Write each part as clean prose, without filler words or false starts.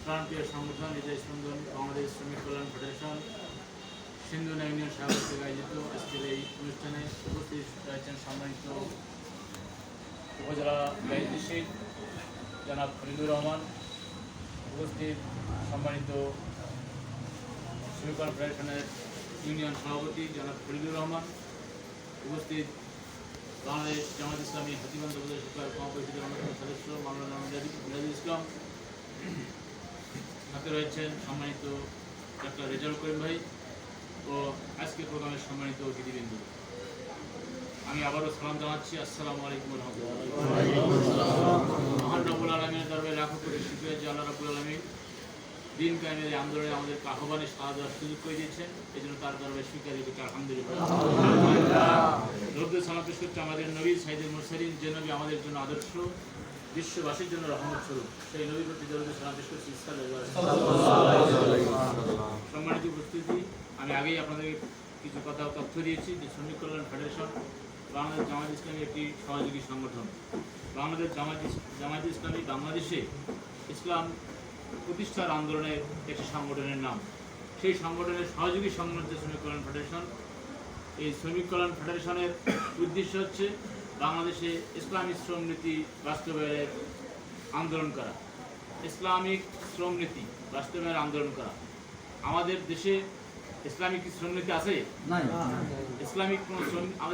প্রান্তীয় সংগঠন হৃদয় স্পন্দন বাংলাদেশ শ্রমিক কল্যাণ ফেডারেশন সিন্ধুনা ইউনিয়ন শাখা থেকে আয়োজিত আজকের এই অনুষ্ঠানে উপস্থিত রয়েছেন সম্মানিত উপজেলা দায়িত্বশীল জনাব ফরিদুর রহমান, উপস্থিত সম্মানিত শ্রমিক কল্যাণ ফেডারেশনের ইউনিয়ন সভাপতি জনাব ফরিদুর রহমান, উপস্থিত বাংলাদেশ জামাত ইসলামী হাতিবান্ধ প্রদেশ সরকার কম পরিষদের অন্যতম সদস্য মাওলানা মিরাজুল ইসলাম, সাথে রয়েছেন সম্মানিত ডাক্তার রেজাউল করিম ভাই ও আজকের প্রোগ্রামের সম্মানিত অতিথিবৃন্দ। আমি আবারও সালাম জানাচ্ছি, আসসালামু আলাইকুম ওয়া রাহমাতুল্লাহ। মহান রব্বুল আলামিনের দরবারে লাখো কোটি শুকরিয়া যে আল্লাহ রাব্বুল আলামিন দিন কায়েমের এই আন্দোলনে আমাদের আহ্বানে সাড়া দেওয়ার সুযোগ করে দিয়েছেন, এই জন্য তার দরবারে স্বীকার করতে আলহামদুলিল্লাহ। রব্বুল সালাত পেশ করতে আমাদের নবী সাইয়্যিদুল মুরসালিন, যে নবী আমাদের জন্য আদর্শ, বিশ্ববাসীর জন্য রহমত স্বরূপ, সেই নবীর প্রতি দরুদ সালাম পেশ করছি। সম্মানিত উপস্থিতি, আমি আগেই আপনাদেরকে কিছু কথা তথ্য দিয়েছি যে শ্রমিক কল্যাণ ফেডারেশন বাংলাদেশ জামাত ইসলামী একটি সহযোগী সংগঠন। বাংলাদেশ জামাত ইসলামী বাংলাদেশে ইসলাম প্রতিষ্ঠার আন্দোলনের একটি সংগঠনের নাম। সেই সংগঠনের সহযোগী সংগঠন হচ্ছে শ্রমিক কল্যাণ ফেডারেশন। এই শ্রমিক কল্যাণ ফেডারেশনের উদ্দেশ্য হচ্ছে বাংলাদেশে ইসলামিক শ্রমনীতি বাস্তবায়নের আন্দোলন করা, ইসলামিক শ্রমনীতি বাস্তবায়নের আন্দোলন করা। আমাদের দেশে ইসলামিক শ্রমনীতি আছে? ইসলামিক কোনো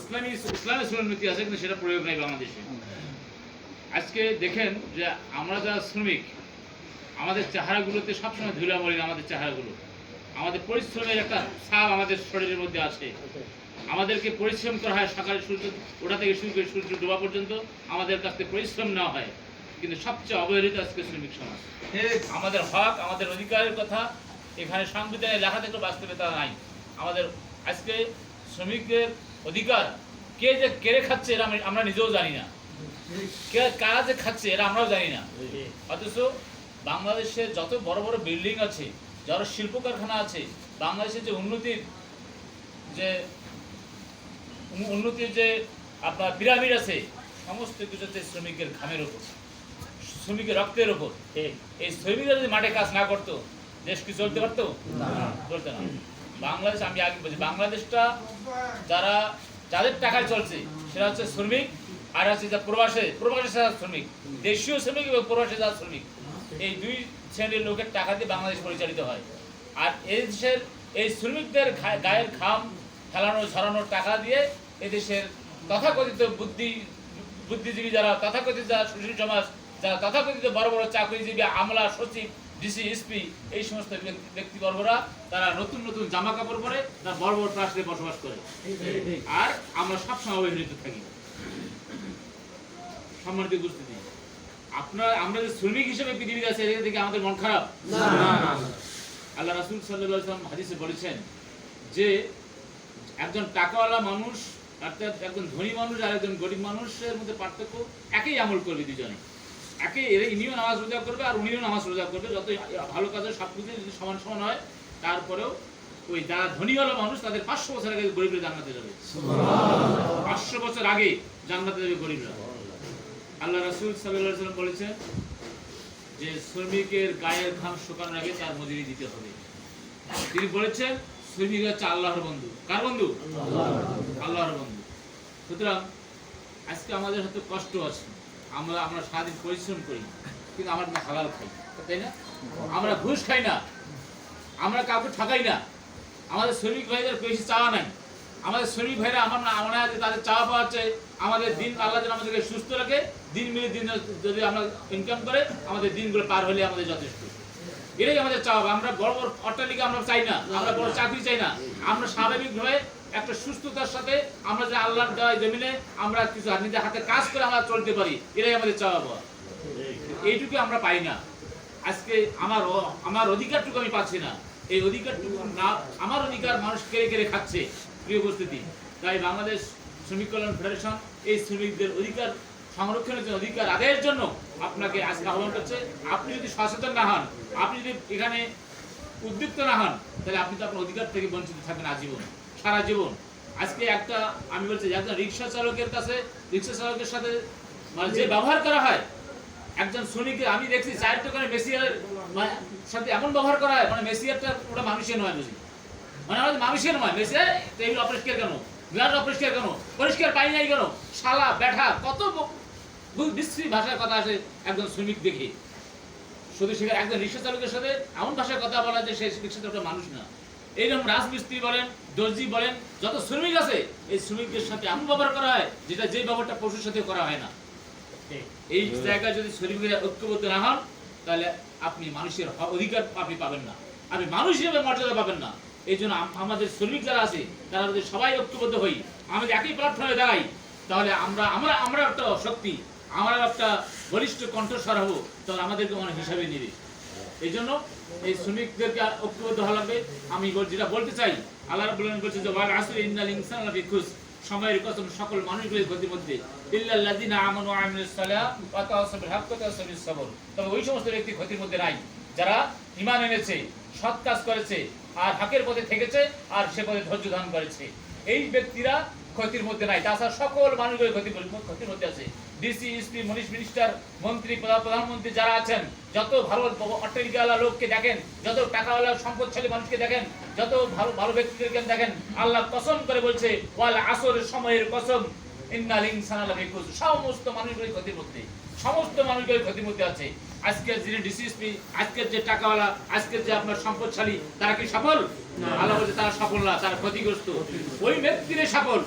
ইসলামিক শ্রমনীতি আছে, কিন্তু সেটা প্রয়োগ নেই বাংলাদেশে। আজকে দেখেন যে আমরা যারা শ্রমিক, আমাদের চেহারাগুলোতে সবসময় ধুলা মরি না। আমাদের চেহারাগুলো, আমাদের পরিশ্রমের একটা ছাপ আমাদের শরীরের মধ্যে আছে। আমাদেরকে পরিশ্রম করা হয়, সকালে সূর্য ওঠা থেকে শুরু করে সূর্য ডোবা পর্যন্ত আমাদের কাছ থেকে পরিশ্রম নেওয়া হয়, কিন্তু সবচেয়ে অবহেলিত আজকে শ্রমিক সমাজ। আমাদের হক, আমাদের অধিকারের কথা এখানে সংবিধানে লেখা থাকলেও বাস্তবে তা নাই। আমাদের আজকে শ্রমিকদের অধিকার কে যে কেড়ে খাচ্ছে এরা আমরা নিজেও জানি না, কে কারা যে খাচ্ছে এরা আমরাও জানি না। অথচ বাংলাদেশে যত বড় বড় বিল্ডিং আছে, যত শিল্প কারখানা আছে, বাংলাদেশের যে উন্নতির যে আপনার পিরামিড আছে, সমস্ত কিছু হচ্ছে শ্রমিকের ঘামের ওপর, শ্রমিকের রক্তের ওপর। এই শ্রমিকরা যদি মাঠে কাজ না করতো, দেশ কি চলতে পারতো? চলতে না। বাংলাদেশ, আমি আগে বলছি, বাংলাদেশটা যাদের টাকায় চলছে সেটা হচ্ছে শ্রমিক, আর হচ্ছে যা প্রবাসে যারা শ্রমিক, দেশীয় শ্রমিক এবং প্রবাসে যারা শ্রমিক, এই দুই শ্রেণীর লোকের টাকা দিয়ে বাংলাদেশ পরিচালিত হয়। আর এই দেশের এই শ্রমিকদের গায়ের ঘাম ফেলানো ঝরানোর টাকা দিয়ে এদেশের তথাকথিত বুদ্ধিজীবী যারা, তথাকথিত যারা সুশীল সমাজ, যারা তথাকথিত বড় বড় চাকরিজীবী, আমলা, সচিব, ডিসি, এসপি, এই সমস্ত ব্যক্তিবর্গরা তারা নতুন নতুন জামা কাপড় পরে তারা বড় বড় প্রাসাদে বসবাস করে, আর আমরা সবসময় অবহেলিত থাকি। সম্মানিত উপস্থিতি, আমরা যে শ্রমিক হিসেবে পৃথিবীতে আছে, এটা থেকে আমাদের মন খারাপ? আল্লাহ রাসূল সাল্লাল্লাহু আলাইহি ওয়াসাল্লাম হাদিসে বলেছেন যে একজন টাকাওয়ালা মানুষ অর্থাৎ একজন ধনী মানুষ আর একজন গরিব মানুষের মধ্যে পার্থক্য, একই আমল করবে দুজনে, ইনিও নামাজ রোজা করবে আর উনিও নামাজ রোজা করবে, যত ভালো কাজের সব কিছু যদি সমান সমান হয়, তারপরেও ওই যারা ধনীওয়ালা মানুষ তাদের 500 বছর আগে গরিবরা জান্নাতে যাবে। 500 বছর আগে জান্নাতে যাবে গরিবরা। আল্লাহ রাসূল সাল্লাল্লাহু আলাইহি ওয়াসাল্লাম বলেছেন যে শ্রমিকের গায়ের ঘাম শুকানোর আগে তার মজুরি দিতে হবে। তিনি বলেছেন শ্রমিক হচ্ছে আল্লাহর বন্ধু। কার বন্ধু? আল্লাহর বন্ধু। সুতরাং আজকে আমাদের হয়তো কষ্ট আছে, আমরা সারাদিন পরিশ্রম করি, কিন্তু আমরা হালাল খাই, তাই না? আমরা ঘুষ খাই না, আমরা কাউকে ঠকাই না। আমাদের শ্রমিক ভাইদের বেশি চাওয়া নাই। আমাদের শ্রমিক ভাইরা আমার মনে হয় যে তাদের চাওয়া পাওয়া হচ্ছে আমাদের দিন, আল্লাহ যেন আমাদেরকে সুস্থ রাখে, দিন মিলে দিন যদি আমরা ইনকাম করে আমাদের দিনগুলো পার হলে আমাদের যথেষ্ট। এটাই আমাদের চাওয়া। আমরা বড় বড় অট্টালিকা আমরা চাই না, আমরা বড় চাকরি চাই না। আমরা স্বাভাবিকভাবে একটা সুস্থতার সাথে আমরা যে আল্লাহর দেওয়া জমিনে আমরা কিছু নিজের হাতে কাজ করে আমরা চলতে পারি, এটাই আমাদের চাওয়া পাওয়া। এইটুকু আমরা পাই না। আজকে আমার অধিকারটুকু আমি পাচ্ছি না। এই অধিকারটুকু না, আমার অধিকার মানুষ কেড়ে কেড়ে খাচ্ছে। প্রিয় উপস্থিতি, তাই বাংলাদেশ শ্রমিক কল্যাণ ফেডারেশন এই শ্রমিকদের অধিকার সংরক্ষণের জন্য, অধিকার আদায়ের জন্য আপনাকে আজকে আহ্বান করছে। আপনি যদি সচেতন না হন, আপনি যদি এখানে উদ্যুক্ত না হন, তাহলে আপনি তো আপনার অধিকার থেকে বঞ্চিত থাকবেন আজীবন, সারা জীবন। আজকে আমি বলছি একজন রিক্সা চালকের কাছে, রিক্সা চালকের সাথে মানে যে ব্যবহার করা হয়, একজন শ্রমিককে আমি দেখছি চায়ের দোকানে মেসিয়ার সাথে এমন ব্যবহার করা হয়, মানে মেসিয়ারটা ওটা মানুষের নয়, বুঝি মানে আমাদের মানুষের নয়। মেসিয়ার টেবিল অপরিষ্কার কেন, গ্লাস অপরিষ্কার কেন, পরিষ্কার পানি নাই কেন, শালা ব্যাঠা, কত বিশ্রী ভাষায় কথা আসে একজন শ্রমিক দেখে। শুধু সে একজন রিক্সা চালকের সাথে এমন ভাষায় কথা বলা যে সেই রিক্সা চালকটা মানুষ না। এইরকম রাজমিস্ত্রি বলেন, দর্জি বলেন, যত শ্রমিক আছে এই শ্রমিকদের সাথে এমন ব্যবহার করা হয় যেটা যে ব্যবহারটা পশুর সাথে করা হয় না। এই জায়গায় যদি শ্রমিকেরা ঐক্যবদ্ধ না হন তাহলে আপনি মানুষের অধিকার আপনি পাবেন না, আপনি মানুষ হিসেবে মর্যাদা পাবেন না। এই জন্য আমাদের শ্রমিক যারা আছে তারা যদি সবাই ঐক্যবদ্ধ হই, আমাদের একই প্ল্যাটফর্মে দাঁড়াই, তাহলে আমরা আমরা আমরা একটা শক্তি, আমরা একটা বলিষ্ঠ কণ্ঠস্বর হবো, তাহলে আমাদেরকে অনেক হিসাবে নেবে। এই জন্য এই শ্রমিকদেরকে ঐক্যবদ্ধ হওয়া লাগবে। আমি যেটা বলতে চাই, আল্লাহ রাব্বুল আলামিন বলছেন যে ওয়াল আসরি ইন্নাল ইনসানা লাফি খুসর, সময়ের কসম সকল মানুষগুলোর ক্ষতির মধ্যে, ইল্লাল্লাযিনা আমানু ওয়া আমিলুস সালাহ ওয়া তাওয়াসাউ বিল হাক্কি ওয়া তাওয়াসাউ বিস সাবর। তবে ওই সমস্ত ব্যক্তি ক্ষতির মধ্যে নাই যারা ঈমান এনেছে, সৎ কাজ করেছে, আর হকের পথে থেকেছে, আর সে পথে ধৈর্য ধারণ করেছে, এই ব্যক্তিরা ক্ষতির মধ্যে নাই। তাছাড়া সকল মানুষগুলো ক্ষতির মধ্যে আছে। ডিসি, এসপি, মিনিস্টার, মন্ত্রী, প্রধানমন্ত্রী যারা আছেন, যত ভালো অট্টালিকাওয়ালা লোককে দেখেন, যত টাকাওয়ালা সম্পদশালী মানুষকে দেখেন, যত ভালো ভালো ব্যক্তিদেরকে দেখেন, আল্লাহ কসম করে বলছে ওয়াল আসর, সময়ের কসম, ইন্নাল ইনসানা লাফি খুসর, সমস্ত মানুষগুলো ক্ষতির মধ্যে, সমস্ত মানুষগুলো ক্ষতির মধ্যে আছে। আজকের যিনি ডিসিএসপি, আজকের যে টাকাওয়ালা, আজকের যে আপনার সম্পদশালী, তারা কি সফল? আল্লাহ বলছে তারা সফল না, তারা ক্ষতিগ্রস্ত। ওই ব্যক্তিরাই সফল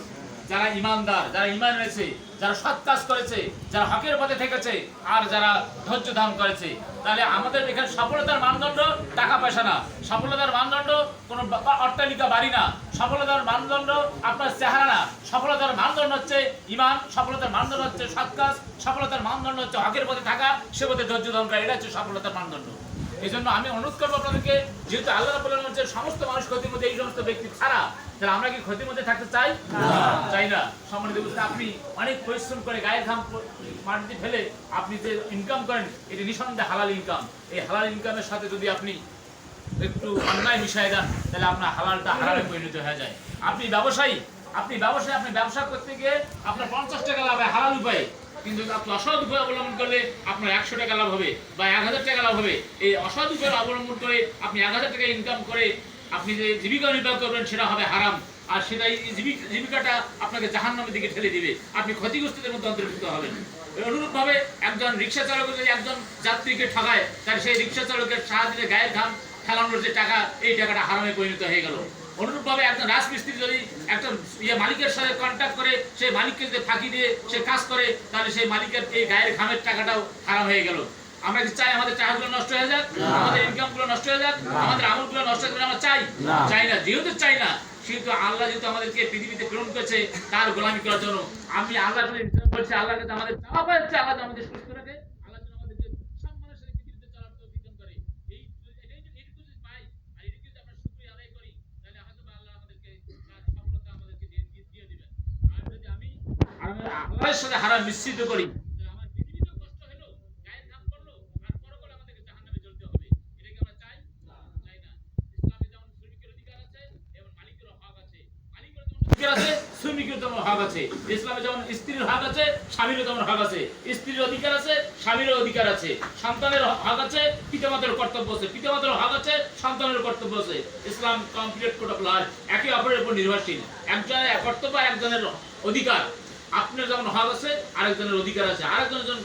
যারা ইমানদার, যারা ইমান এনেছে, যারা সৎ কাজ করেছে, যারা হকের পথে থেকেছে, আর যারা ধৈর্য ধারণ করেছে। তাহলে আমাদের এখানে সফলতার মানদণ্ড টাকা পয়সা না, সফলতার মানদণ্ড কোনো অট্টালিকা বাড়ি না, সফলতার মানদণ্ড আপনার চেহারা না, সফলতার মানদণ্ড হচ্ছে ইমান, সফলতার মানদণ্ড হচ্ছে সৎ কাজ, সফলতার মানদণ্ড হচ্ছে হকের পথে থাকা, সে পথে ধৈর্য ধারণ করা, এটা হচ্ছে সফলতার মানদণ্ড। এই জন্য আমি অনুরোধ করবো আপনাদেরকে, যেহেতু আল্লাহ রাব্বুল আলামিন বলেছেন সমস্ত মানুষ ক্ষতির মধ্যে, এই সমস্ত ব্যক্তি ছাড়া, তাহলে আমরা কি ক্ষতির মধ্যে থাকতে চাই? চাই না। সম্মানিত বুঝতে, আপনি অনেক পরিশ্রম করে গায়ের ঘাম মাটিতে ফেলে আপনি যে ইনকাম করেন, এটি নিঃসন্দেহে হালাল ইনকাম। এই হালাল ইনকামের সাথে যদি আপনি একটু অন্যায় মিশাই দেন, তাহলে আপনার হালালটা হারামে পরিণত হয়ে যায়। আপনি ব্যবসায়ী, আপনি ব্যবসা করতে গিয়ে আপনার 50 টাকা লাভ হয় হালাল উপায়ে, কিন্তু আপনি অসৎ উপায় অবলম্বন করলে আপনার 100 টাকা লাভ হবে বা 1000 টাকা লাভ হবে। এই অসৎ উপায় অবলম্বন করে আপনি 1000 টাকা ইনকাম করে আপনি যে জীবিকা নির্বাহ করবেন সেটা হবে হারাম, আর সেটাই জীবিকাটা আপনাকে জাহান্নামের দিকে ঠেলে দিবে, আপনি ক্ষতিগ্রস্তদের মধ্যে অন্তর্ভুক্ত হবেন। অনুরূপভাবে একজন রিক্সা চালক যদি একজন যাত্রীকে ঠকায়, তাহলে সেই রিক্সা চালকের সাহায্যে গায়ের ঘাম ফেলানোর যে টাকা, এই টাকাটা হারামে পরিণত হয়ে গেল। অনুরূপভাবে একজন রাজমিস্ত্রি যদি একটা মালিকের সাথে কন্ট্যাক্ট করে সেই মালিককে যদি ফাঁকি দিয়ে সে কাজ করে, তাহলে সেই মালিকের এই গায়ের ঘামের টাকাটাও হারাম হয়ে গেল। আমরা কি চাই আমাদের টাকাগুলো নষ্ট হয়ে যাক, আমাদের ইনকামগুলো নষ্ট হয়ে যাক, আমাদের আমলগুলো নষ্ট হয়ে যাক? আমরা চাই না। যেহেতু চাই না, সেহেতু আল্লাহ যেহেতু আমাদেরকে পৃথিবীতে প্রেরণ করেছে তার গোলামি করার জন্য, আমি আল্লাহ বলছি, আল্লাহ কাছে আমাদের চাওয়া পাচ্ছে, আল্লাহ আমাদের সুস্থ রাখে, আল্লাহ যেন আমাদেরকে সম্মানের সাথে পৃথিবীতে চলার তৌফিক দান করে। এইটুকু যদি পাই আর এইটুকু যদি আমরা শুকরিয়া আদায় করি, তাহলে হয়তো আল্লাহ আমাদেরকে তার সফলতা আমাদেরকে দিয়ে দিবেন। আর যদি আমি আল্লাহর সাথে হারাম মিশ্রিত করি, আমার পৃথিবীতে কষ্ট হলো, গায়ের ঘাম পড়লো, আর পরকালে আমাদেরকে জাহান্নামে জ্বলতে হবে। এটা কি আমরা চাই? চাই না। ইসলামে যেমন শ্রমিকের অধিকার আছে, এমন মালিকেরও হক আছে। মালিকের যেমন অধিকার আছে, শ্রমিকের যেমন হক আছে। ইসলামে যেমন স্ত্রীর হক আছে, স্বামীরও যেমন হক আছে। স্ত্রীর অধিকার আছে, স্বামীরও অধিকার আছে। সন্তানের হক আছে, পিতামাতার কর্তব্য আছে। পিতামাতার হক আছে, সন্তানের কর্তব্য আছে। ইসলাম কমপ্লিট কোড অফ ল, একে অপরের উপর নির্ভরশীল। একজনের কর্তব্য, একজনের অধিকার। আপনার যেমন হক আছে, আরেকজনের অধিকার আছে। আরেকজনের যেমন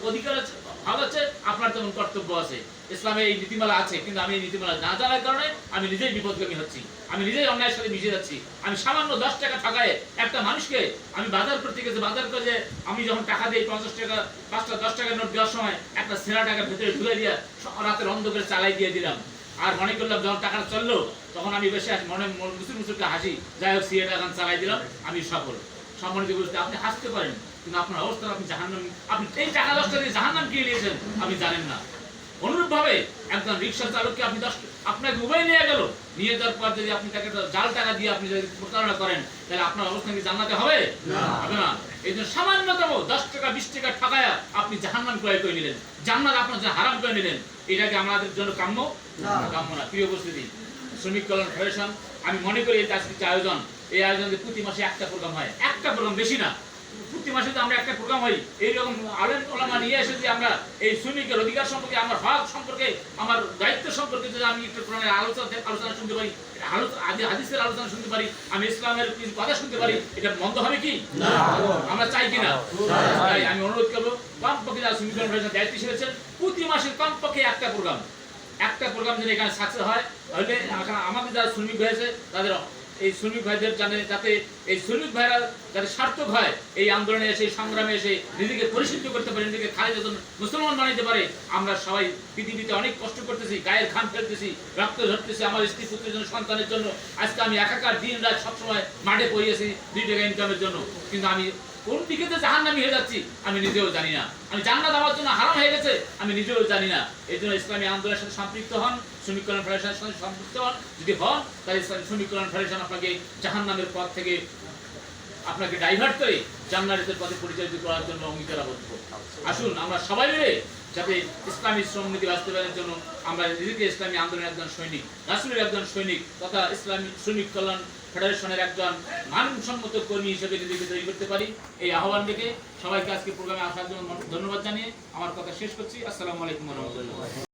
অধিকার আছে, হক আছে, আপনার যেমন কর্তব্য আছে। ইসলামে এই নীতিমালা আছে, কিন্তু আমি এই নীতিমালা না জানার কারণে আমি নিজেই বিপদগামী হচ্ছি, আমি নিজেই অন্যায়ের সাথে মিশে যাচ্ছি। আমি সামান্য 10 টাকা ঠকায় একটা মানুষকে, আমি বাজার করতে গেছি, বাজার করে আমি যখন টাকা দিই 50 টাকা, 5টা 10 টাকার নোট দেওয়ার সময় একটা সেরা টাকা ভেতরে ঢুকে দিয়ে রাতের অন্ধকারে চালাই দিয়ে দিলাম। আর মনে করলাম যখন টাকাটা চললো, তখন আমি বেশি মনে মুসুরকে হাসি, যাই হোক সিএটা এখন চালাই দিলাম, আমি সফল। সম্মানিত বুঝতে, আপনি হাসতে পারেন, কিন্তু আপনার অবস্থা আপনি জাহান্নাম, আপনি এই টাকা 10 টাকা দিয়ে জাহান্নাম কিনে নিয়েছেন, আপনি জানেন না। অনুরূপভাবে একজন রিক্সা চালককে আপনি আপনাকে উভয় নিয়ে গেল, নিয়ে যাওয়ার পর যদি আপনি তাকে জাল টাকা দিয়ে আপনি যদি প্রতারণা করেন, তাহলে আপনার অবস্থা কি জান্নাতে হবে? হবে না। এই জন্য সামান্যতম 10 টাকা 20 টাকা ঠকায়া আপনি জাহান্নাম ক্রয় করে নিলেন, জান্নাত আপনার হারাম করে নিলেন। এটাকে আমাদের জন্য কাম্য না। প্রিয় উপস্থিতি, শ্রমিক কল্যাণ ফেডারেশন, আমি মনে করি এই আজকে আয়োজন, এই আয়োজনে প্রতি মাসে একটা প্রোগ্রাম হয়, একটা প্রোগ্রাম, বেশি না। প্রতি মাসে যদি আমরা একটা প্রোগ্রাম হই, এইরকম আলেম ওলামা নিয়ে এসে যে আমরা এই শ্রমিকের অধিকার সম্পর্কে, আমার হক সম্পর্কে, আমার দায়িত্ব সম্পর্কে যদি আমি একটু কোরআনের আলোচনা শুনতে পারি, হাদিসের আলোচনা শুনতে পারি, আমি ইসলামের কিছু কথা শুনতে পারি, এটা মন্দ হবে কি? আমরা চাই কিনা? তাই আমি অনুরোধ করবো কমপক্ষে যারা শ্রমিক কনফেডারেশন দায়িত্ব হিসেবে প্রতি মাসে কমপক্ষে একটা প্রোগ্রাম যদি এখানে সাকসেস হয়, তাহলে আমাদের যারা শ্রমিক হয়েছে তাদের এই শ্রমিক ভাইদের জানে, যাতে এই শ্রমিক ভাইরা যাতে সার্থক হয়, এই আন্দোলনে এসে, সংগ্রামে এসে নিজেকে পরিশুদ্ধ করতে পারে, নিজেকে খালি যখন মুসলমান বানাইতে পারে। আমরা সবাই পৃথিবীতে অনেক কষ্ট করতেছি, গায়ের ঘাম ফেলতেছি, রক্ত ঝরতেছি আমার স্ত্রী পুত্রের জন্য, সন্তানের জন্য। আজকে আমি একাকার দিন রাত সবসময় মাঠে পড়িয়েছি 2 টাকা ইনকামের জন্য, কিন্তু আমি কোন দিকে যে জাহান্নামী হয়ে যাচ্ছি আমি নিজেও জানি না। আমি জান্নাত আমার জন্য হারাম হয়ে গেছে আমি নিজেও জানি না। এই জন্য ইসলামী আন্দোলনের সাথে সম্পৃক্ত হন, শ্রমিক কল্যাণ ফেডারেশনের সাথে সম্পৃক্ত হন। যদি হন তাহলে শ্রমিক কল্যাণ ফেডারেশন আপনাকে জাহান্নামের পথ থেকে আপনাকে ডাইভার্ট করে জান্নাতের পথে পরিচালিত করার জন্য অঙ্গীকারাবদ্ধ। আসুন আমরা সবাই মিলে যাতে ইসলামী শ্রমনীতি বাস্তবায়নের জন্য আমরা নিজেকে ইসলামী আন্দোলনের একজন সৈনিক, রাসূলের একজন সৈনিক তথা ইসলামী শ্রমিক কল্যাণ ফেডারেশনের একজন মানসম্মত কর্মী হিসেবে নিজেকে তৈরি করতে পারি। এই আহ্বান রেখে সবাইকে আজকে প্রোগ্রামে আসার জন্য ধন্যবাদ জানিয়ে আমার কথা শেষ করছি। আসসালামু আলাইকুম ওয়া রাহমাতুল্লাহ।